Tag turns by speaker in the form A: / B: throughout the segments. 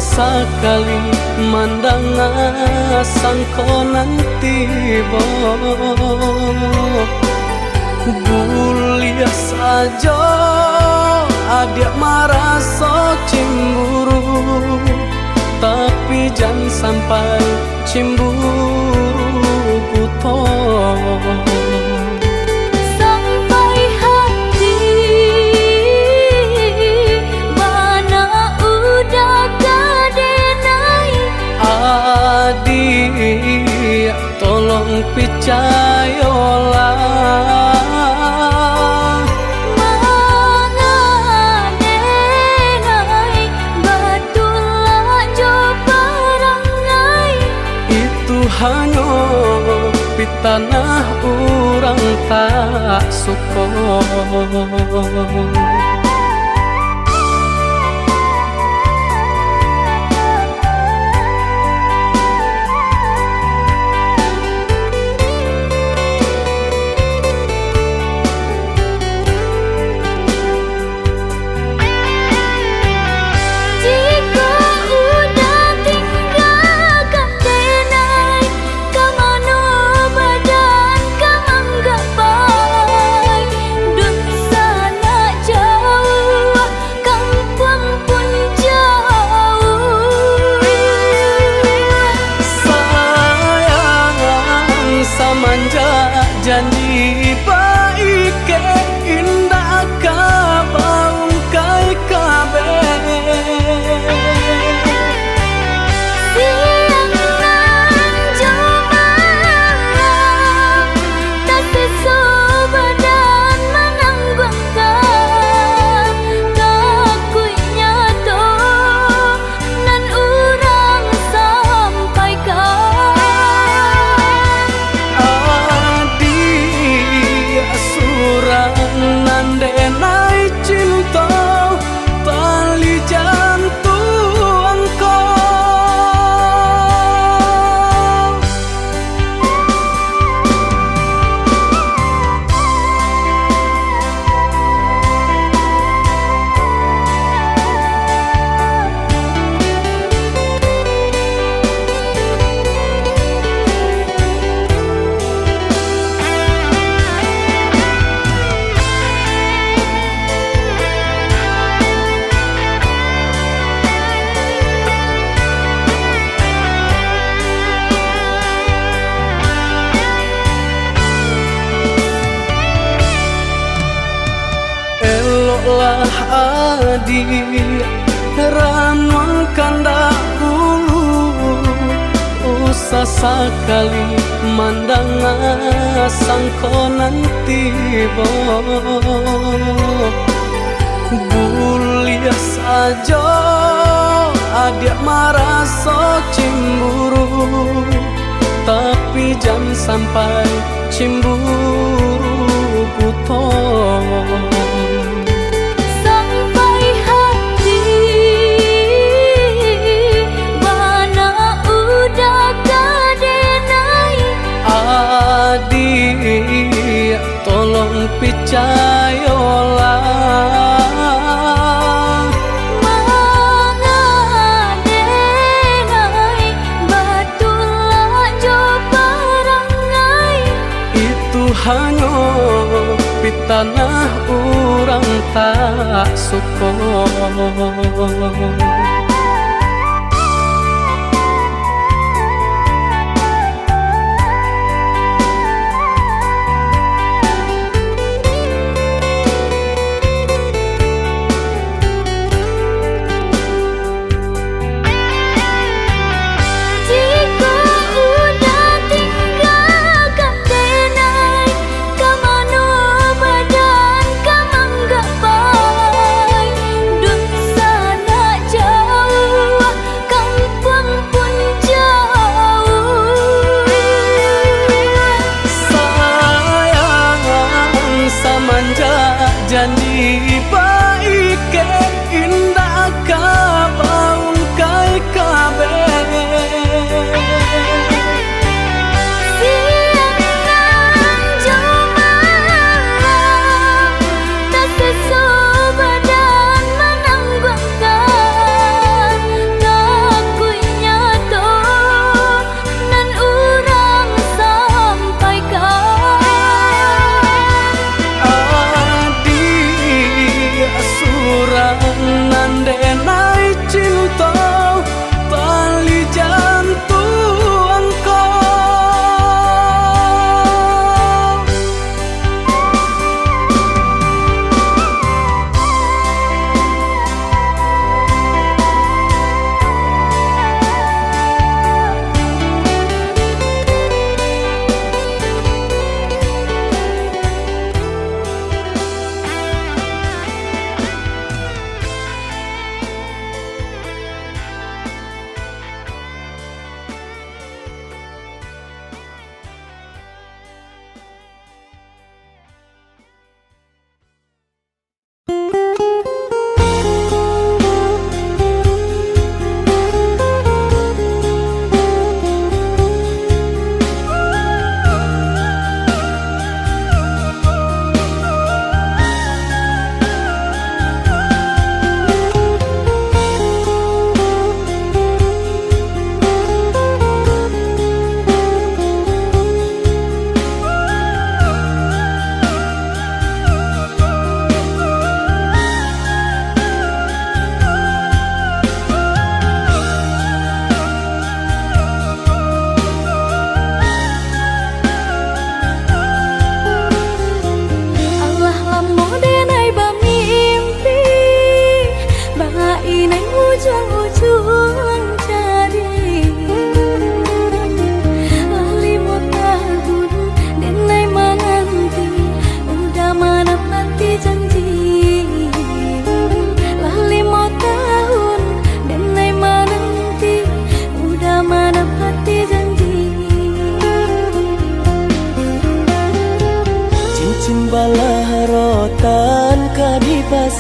A: Sekali mandang sangko nanti bulia saja adik marah so cemburu, tapi jangan sampai cemburu buto. Adik, tolong percayalah,
B: mengadenai betullah jo perangai.
A: Itu hanya di tanah orang tak suka. Janji baik ke indah kabaung kai kabe.
B: Siang nan jomalang tak sesu badan menanggungkan kakuinya to nan urang sampaikan.
A: Nandenai cinta tali jantung lah adik ranuang kandak dulu, usah sekali mandang sangko nanti bulia saja adik marah so cemburu, tapi jangan sampai cemburu buto. Adik, tolong percayalah,
B: mengadenai betullah jo perangai.
A: Itu hanya di tanah orang tak suka.
B: Jauh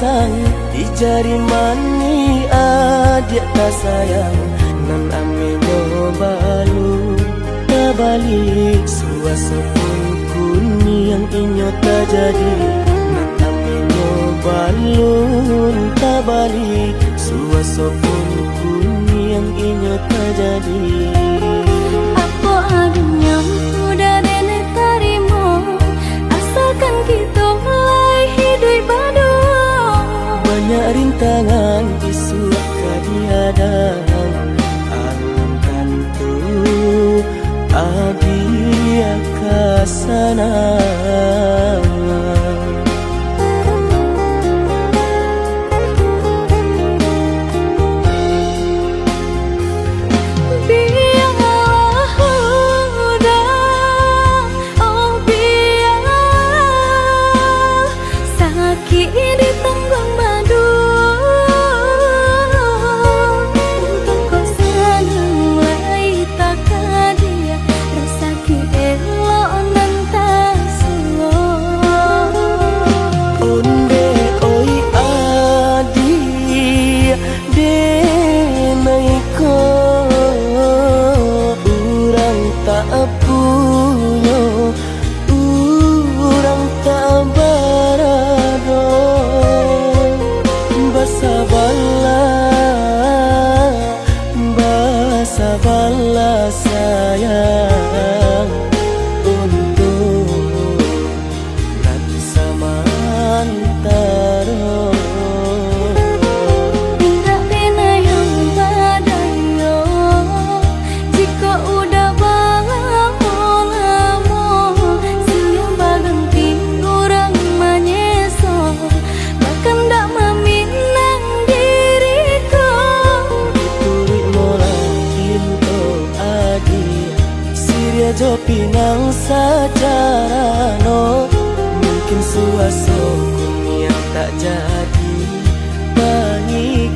C: sang di jari mani adik tak sayang nan amenyo balu tabali suaso pun kuni yang inyo tak jadi nan amenyo balun tabali suaso pun kuni yang inyo tak jadi.
B: Apa adanya udah nenek tarimo asalkan kita mulai hidup baru.
C: Banyak rintangan disuap kadiadang alam tentu adia kasana. Sabarlah sayang untuk nanti samantara.
B: Tidak pernah yang badayo jika udah lamo siang baganti orang manyeso bahkan tak meminang diriku.
C: Turi mola Siria jo pinang secara no mungkin suaso kuni yang tak jadi bagi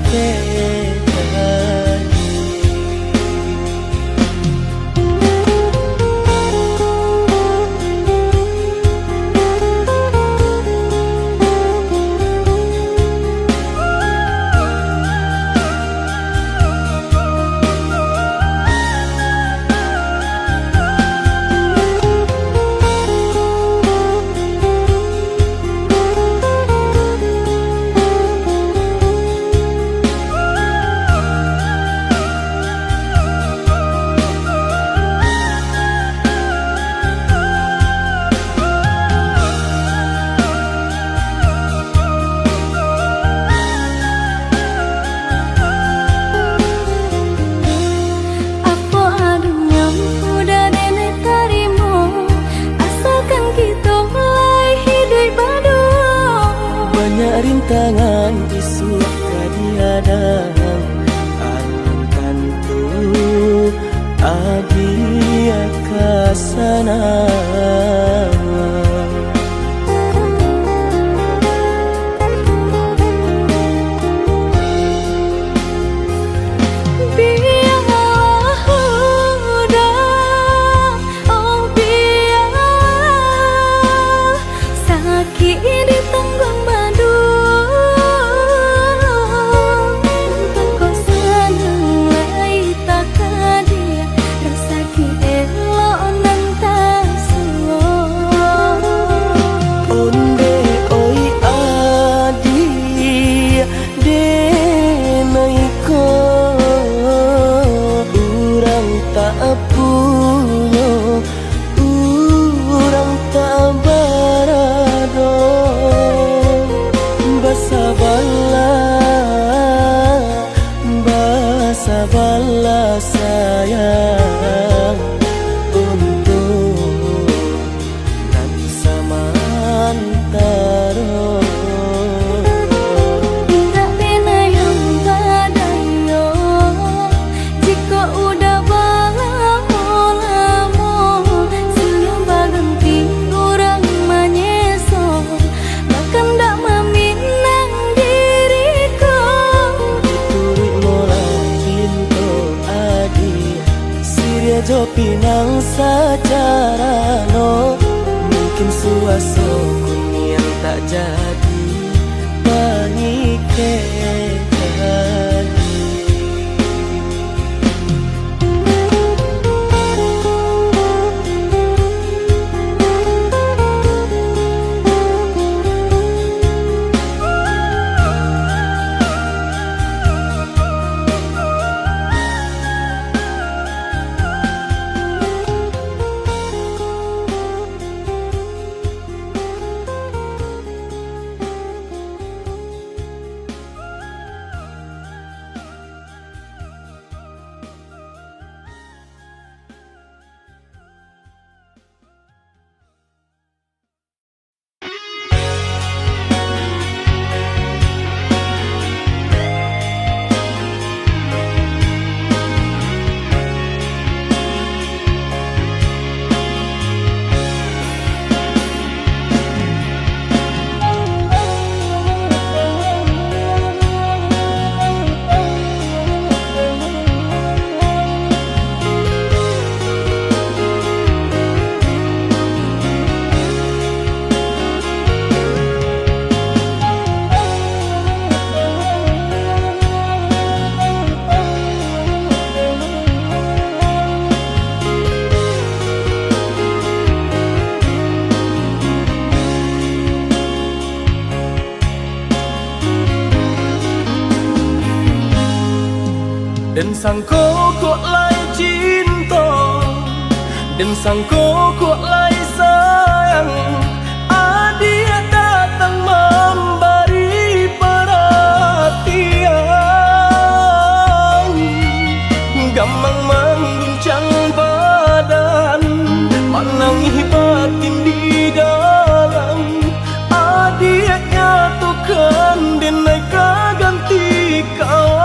C: rintangan disuap kadiadang alam tentu adia kasana. Sabarlah sayang untuk nanti samantara.
B: Tidak pernah yang badayo jika udah lamo siang baganti orang manyeso bahkan tak meminang diriku.
C: Turi mola Siria jo pinang secara no mungkin suaso kuni yang tak jadi ke janji.
A: Dan sangko kok lai cinta, dan sangko kok lai sayang. Adia datang memberi perhatian, gampang mengguncang badan, menangis batin di dalam. Adia nyatukan dan naik ganti kawan.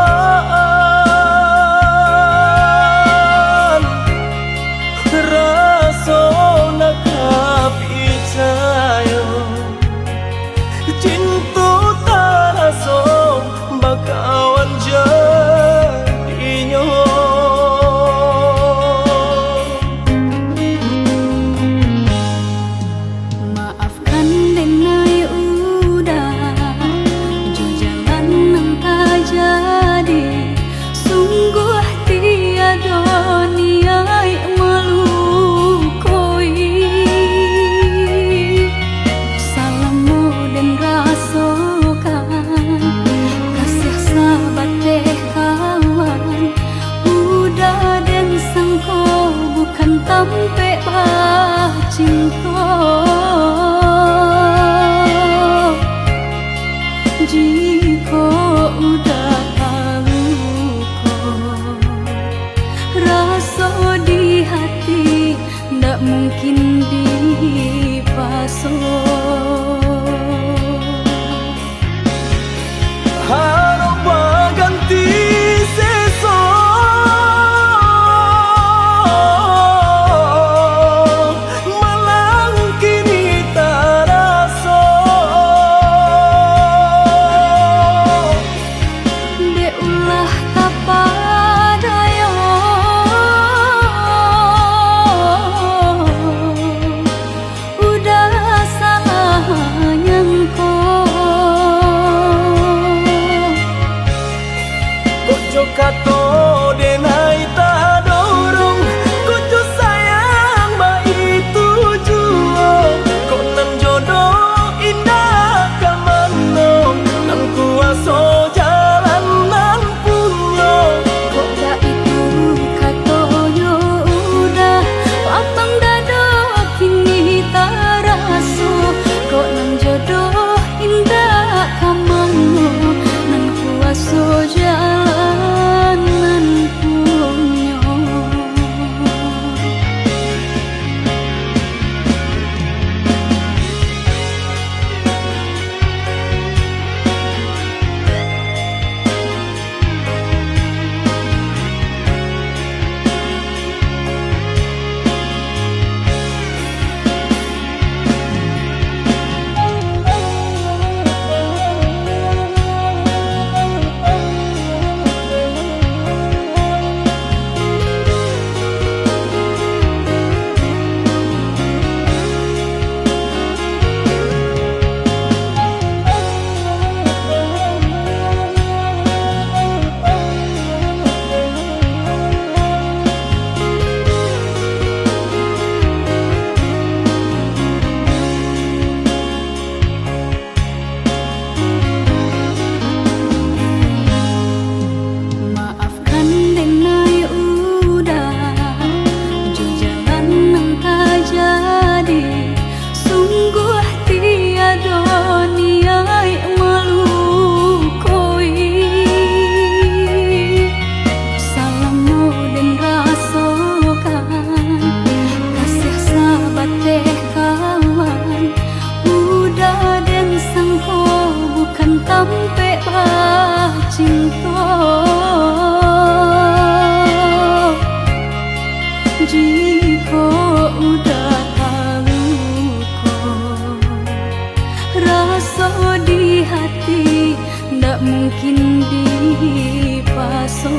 B: indi paso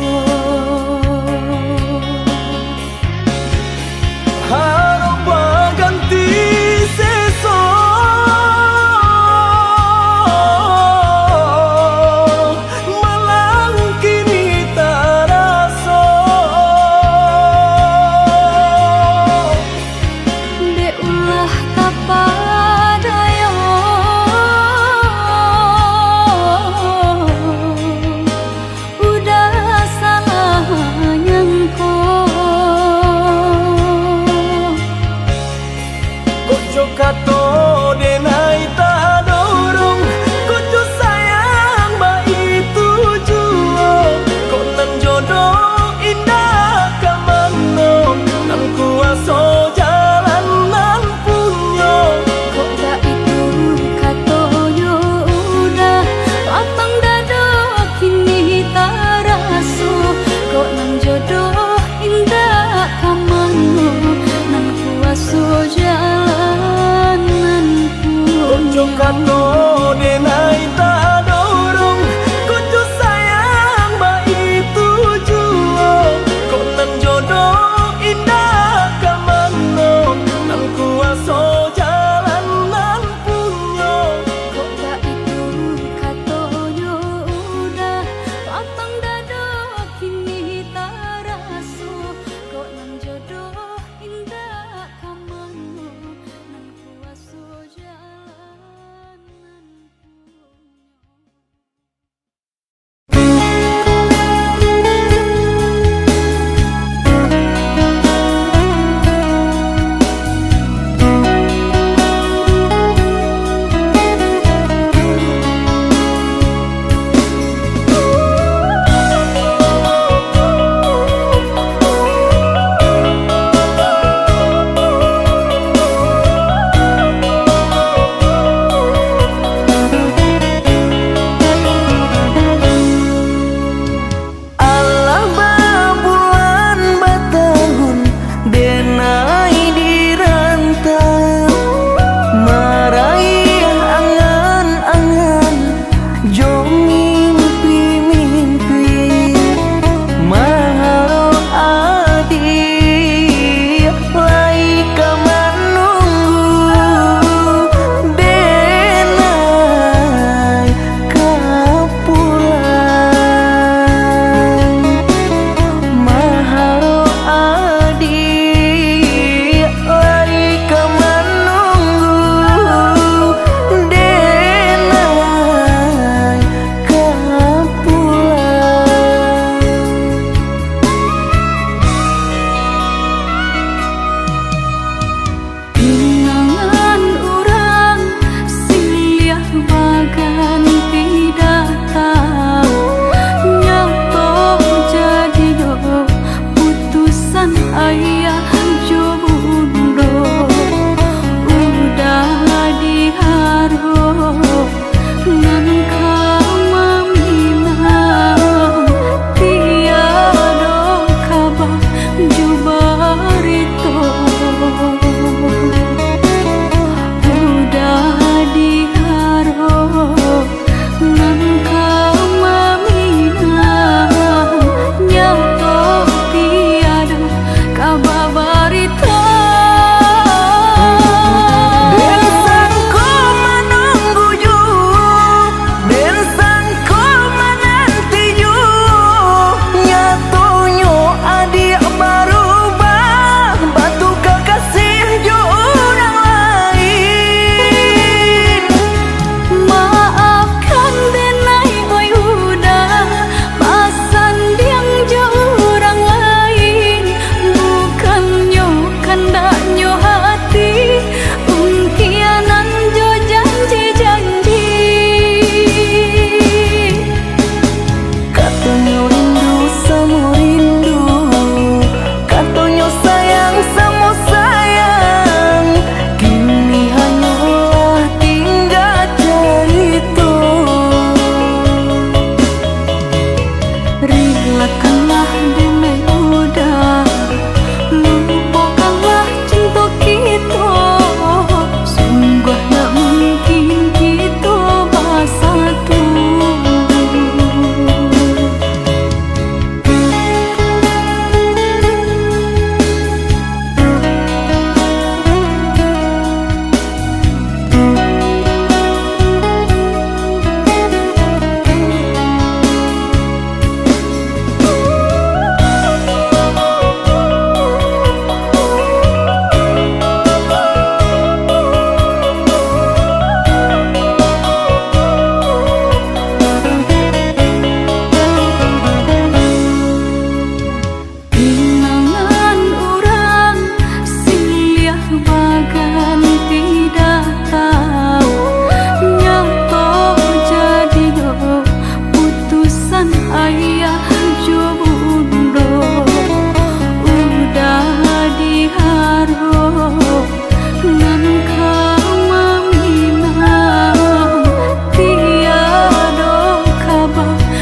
A: harap baganti seso malang kini taraso
B: de ulah kapadayo udah salah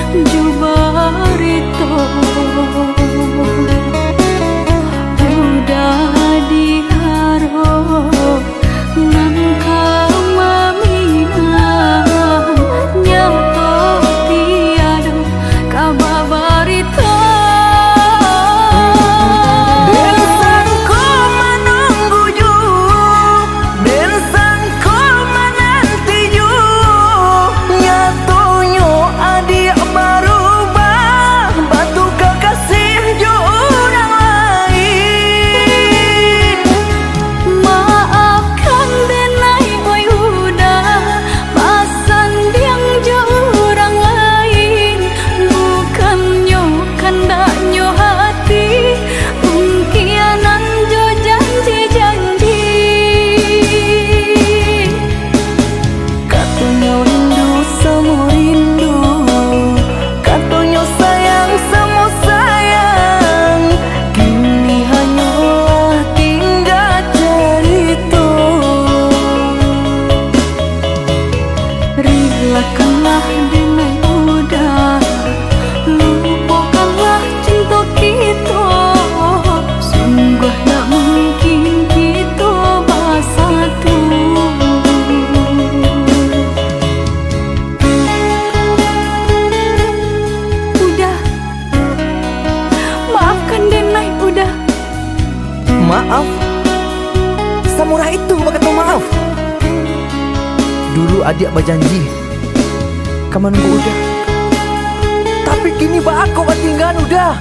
B: Jubarito udah diharap ngan kamamingan nyato tiada kababarita.
A: Den sangko menunggu ju, den sangko menanti ju. Nyatonya adik berubah, batu kekasih ju orang lain.
B: Maafkan denai oi udah pasan diang jo orang lain, bukannya kandaknya hati pengkhianat jo janji-janji.
A: Katanya rindu sama rindu, katanya sayang sama sayang. Kini hanyalah tinggal cerita.
B: Relakanlah dengan mudah, lupakanlah cinta kita. Sungguh tak mungkin kita bersatu. Udah, maafkan Denai, udah.
A: Maaf, Samurai itu berkata maaf. Dulu adik berjanji kamu nunggu udah, tapi kini aku tinggal udah.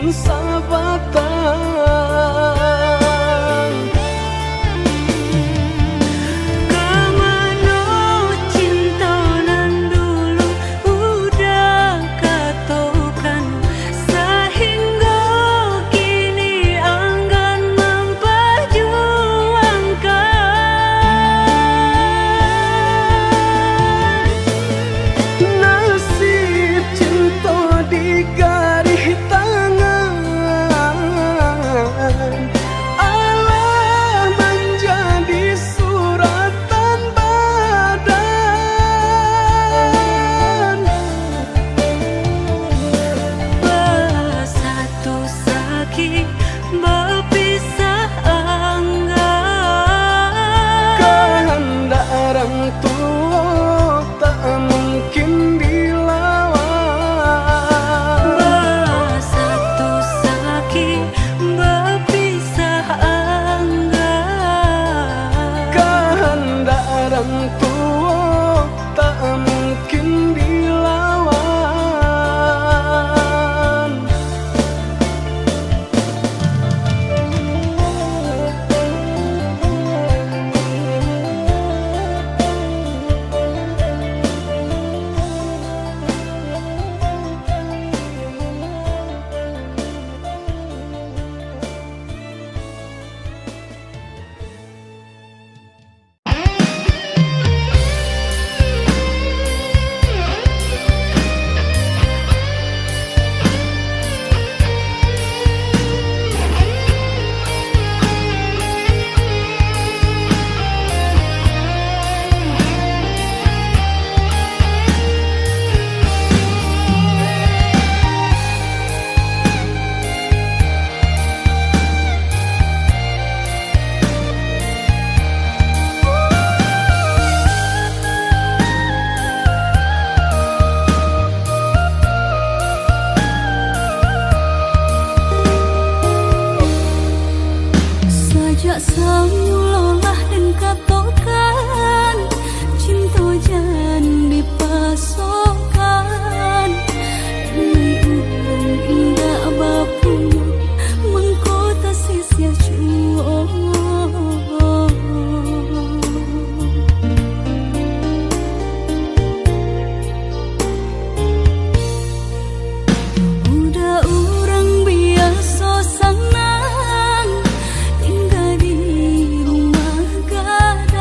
C: dan sahabatan.
B: Kemana cinta nan dulu udah katokan, sehingga kini enggan memperjuangkan.
C: Nasib cinta di garis tangan, Allah menjadi suratan badan.
B: Bersatu sakit berpisah enggan.
C: Kehendak orang tua tak mungkin dilawan.
B: Bersatu sakit berpisah enggan.
C: Kehendak orang tua tak mungkin dilawan.
B: Sejak semulalah dan katakan, cinta jangan dipasokkan. Ini urang indah bapun mengkota sia jua. Udah urang biasa senang tinggal di rumah gadang.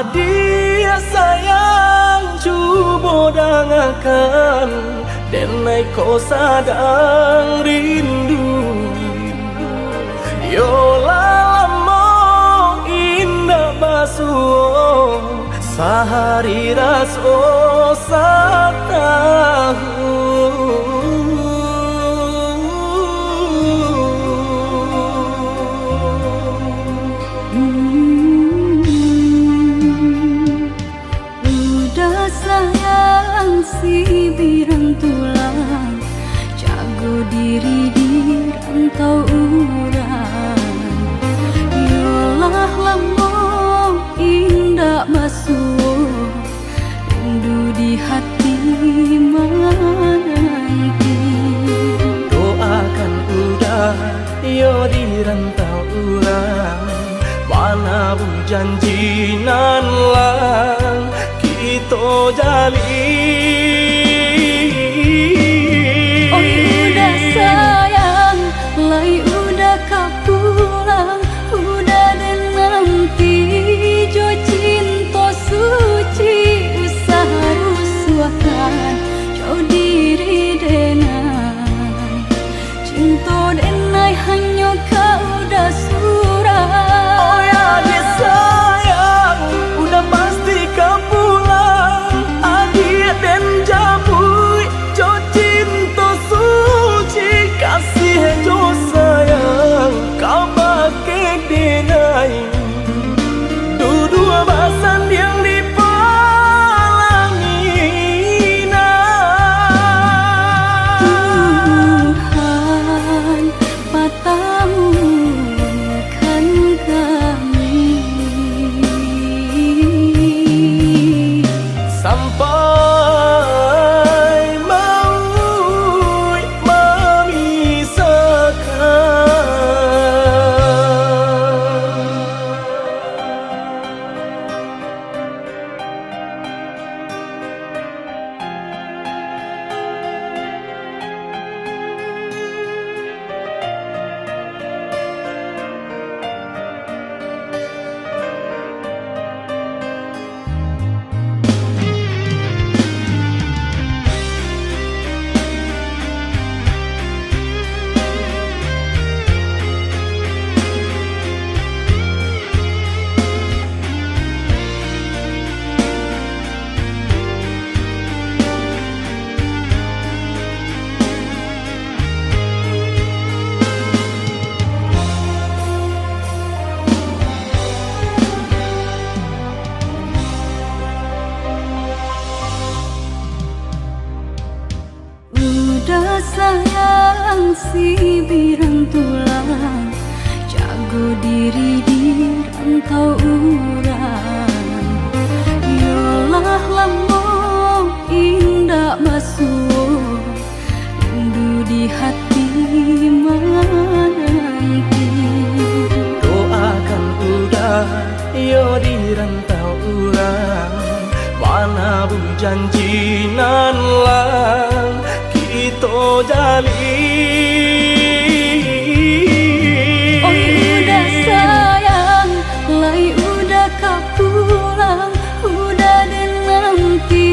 C: Adia sayang cuba dangakan denai ko sadang rindu Yola lamo indah basuh sehari raso satahu
B: Udah sayang si birang tulang jago diri di rantau urang Yolah lamo indah basuh rindu di hati menanti
C: Doakan udah yo di rantau urang mana bu janji nan lang kita jalin
B: udah sayang lai udah kapulang udah dan nanti jo cinta suci usaha rusuakan jo diri denai cinta denai hanya kau udah surah
C: Oh ya dia sayang udah pasti kau pulang adik dan jabui jo cinta suci kasih jo sayang kau pakai denai dua basan yang
B: Tuhan patahkan kami
C: sampai maut
B: Udah sayang si birang tulang jago diri di rantau urang Yolah lamo indah basuh rindu di hati menanti
C: Doakan udah yo di rantau urang mana bu janji nan lang kita jalin
B: udah sayang lai udah kapulang udah dan nanti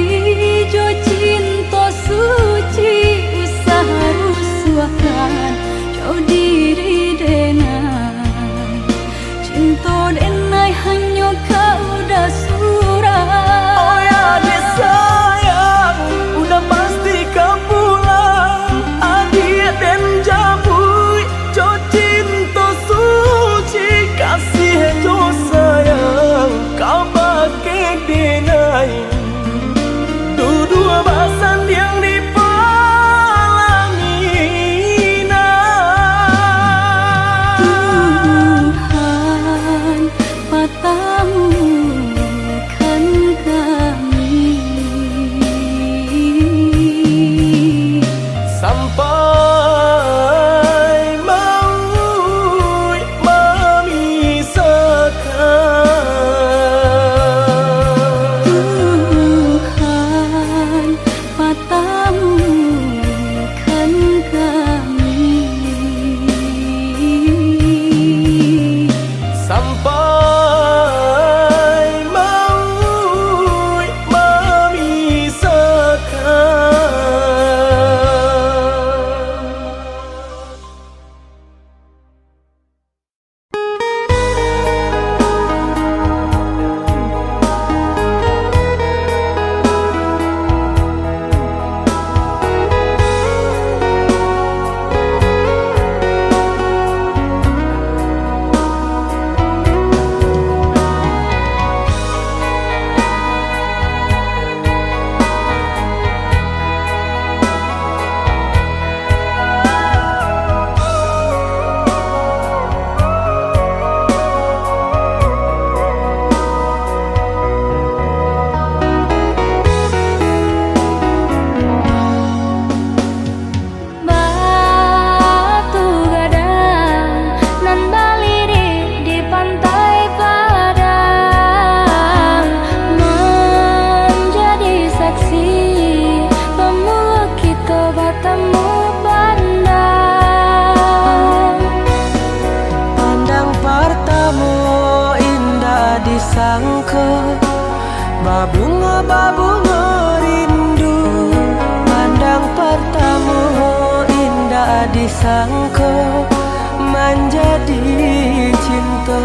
B: jo cinta suci usaha rusuakan jo diri denai cinta denai hanya kau udah surah
C: Oh ya dia sayang udah pasti kau pulang adik dan
A: disangka, babunga rindu. Pandang pertama indah disangka, menjadi cinta.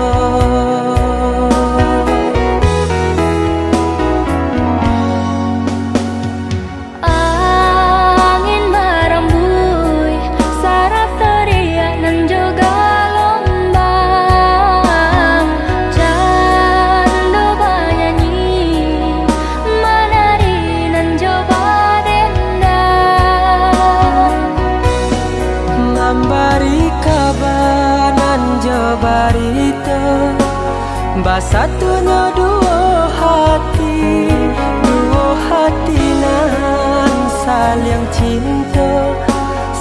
B: Angin merembui, sarap teriak dan juga lombang. Candu bernyanyi, menari dan coba dendang.
A: Memberi kabar nan barita, basatunya dua hati nan saling cinta,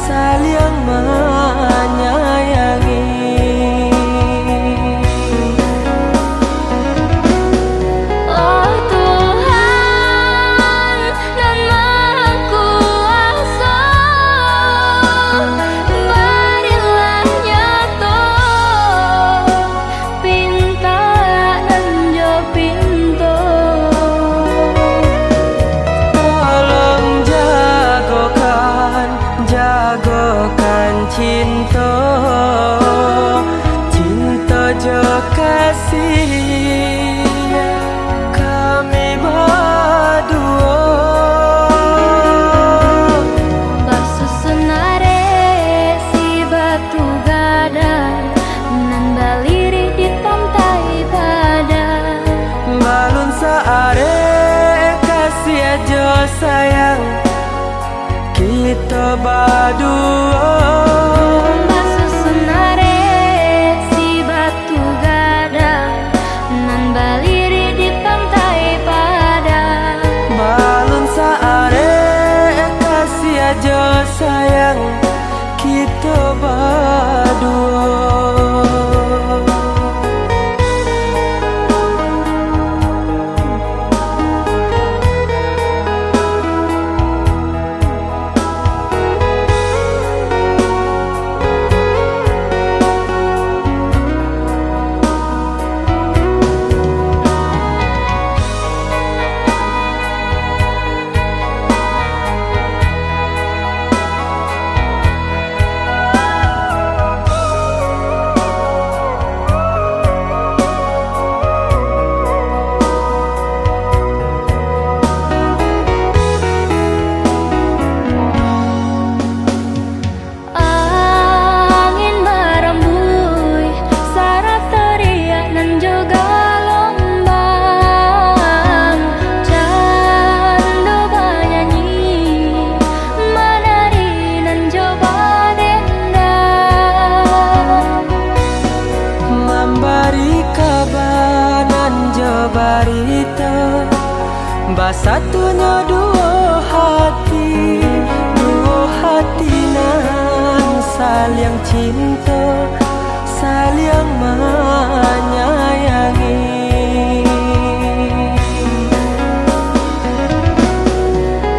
A: saling menyayangi.
B: Oh Tuhan dan Maha Kuasa, berilah nyata pinta dan jo pintu.
A: Tolong jagokan cinta, cinta jo kasih kami berdua.
B: Basusunare si batu gadang, nan baliri di pantai padang.
A: Balun saare kasih aja sayang, kita berdua.
B: Basusunare si batu gadang, nan baliri di pantai padang.
A: Balun saare kasih aja sayang, kita berdua.
B: Angin merembui, sarap teriak dan juga lombang. Candu bernyanyi, menari dan coba dendang.
A: Memberi kabar nan barita, basatunya dua hati nan saling cinta, saling menyayangi.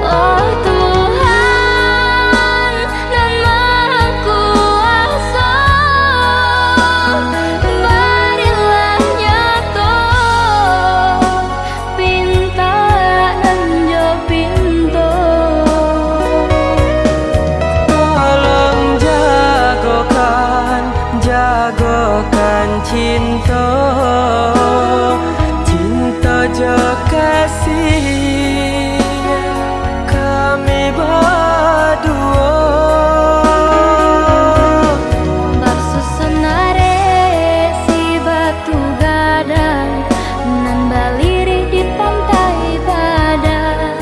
B: Oh Tuhan dan Maha Kuasa, berilah nyata pinta dan jo pintu.
A: Tolong jagokan cinta, cinta jo kasih kami berdua.
B: Basusunare si batu gadang, nan baliri di pantai padang.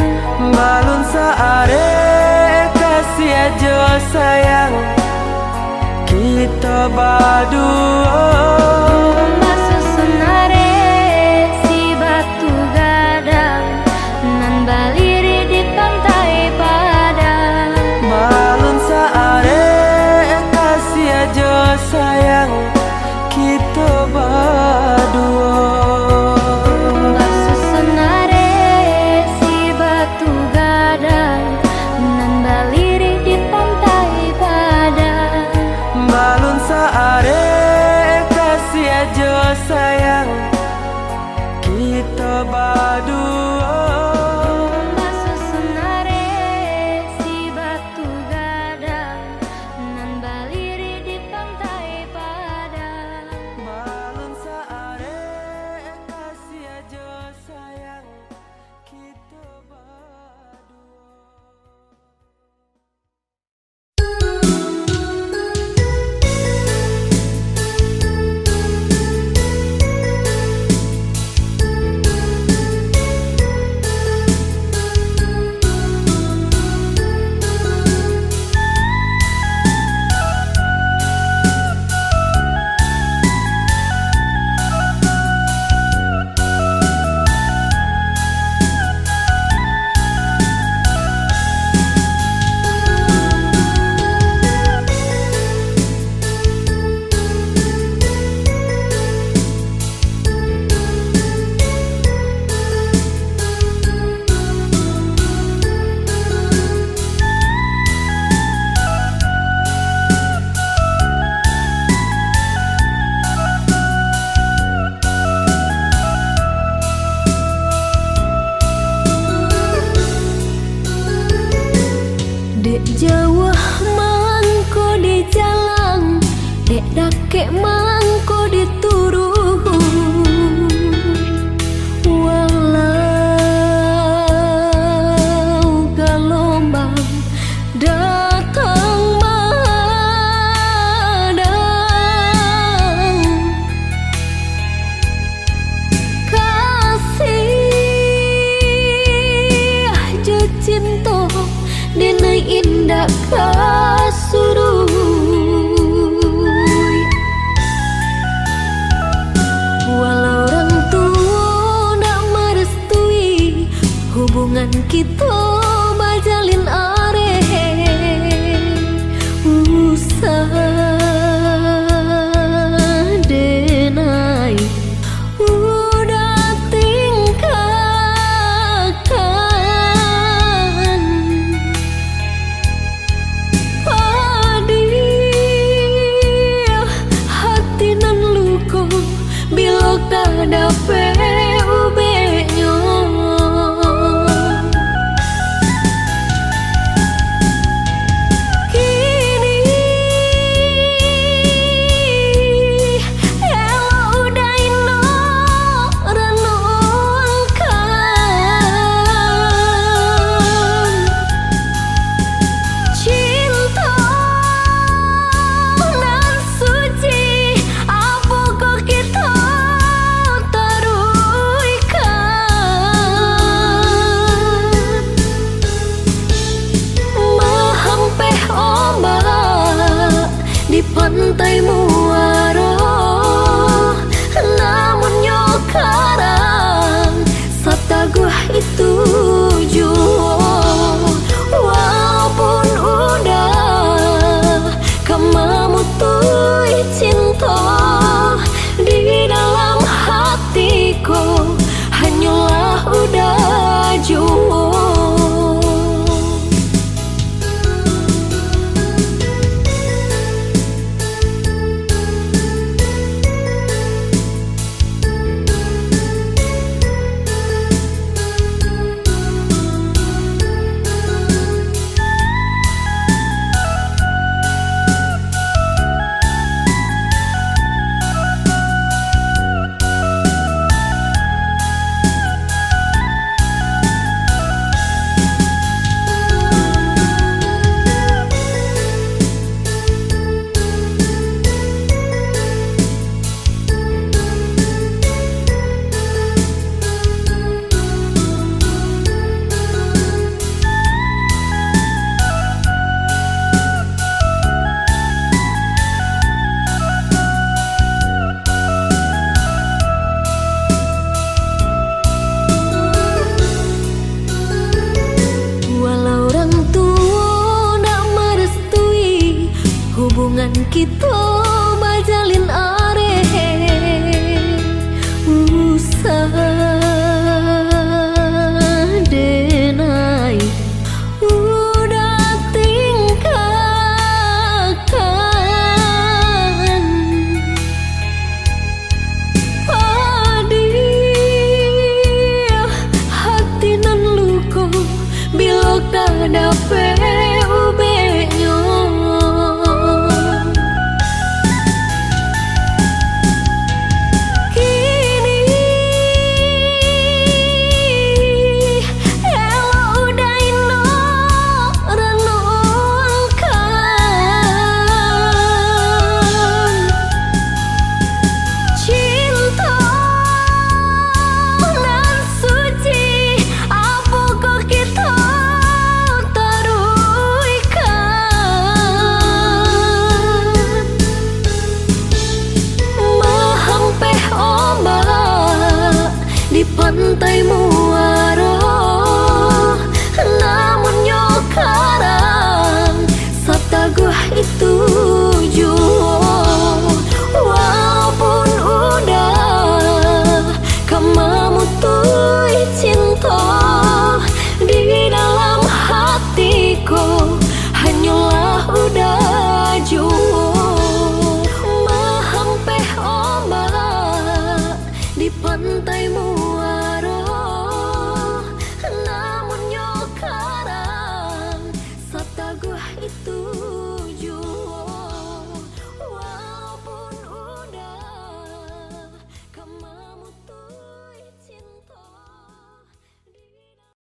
A: Balun saare kasih aja sayang, kita berdua.
B: Basusunare si batu gadang, nan baliri di pantai padang.
A: Balun saare kasih aja sayang, kita berdua.
B: Basusunare si batu gadang, nan baliri di pantai padang.
A: Balun saare
B: tuah mangko di jalan, dek dake mangko di turun. Walau gelombang datang madang, kasih je cinta dina indah kasuruy. Walau orang tua nak merestui hubungan kita bajalin are, usah denai udah tingkahkan. Padih hati nan luka bila kada ubenya. Kini elo udah ino renungkan cinta nan suci apa kok kita taruikan. Mahampeh ombak di pantai muara, namun nyokarang sataguh itu jua. Walaupun udah kemamutui cinta di dalam hatiku, hanyalah udah jua. Walau orang tua nak merestui hubungan kita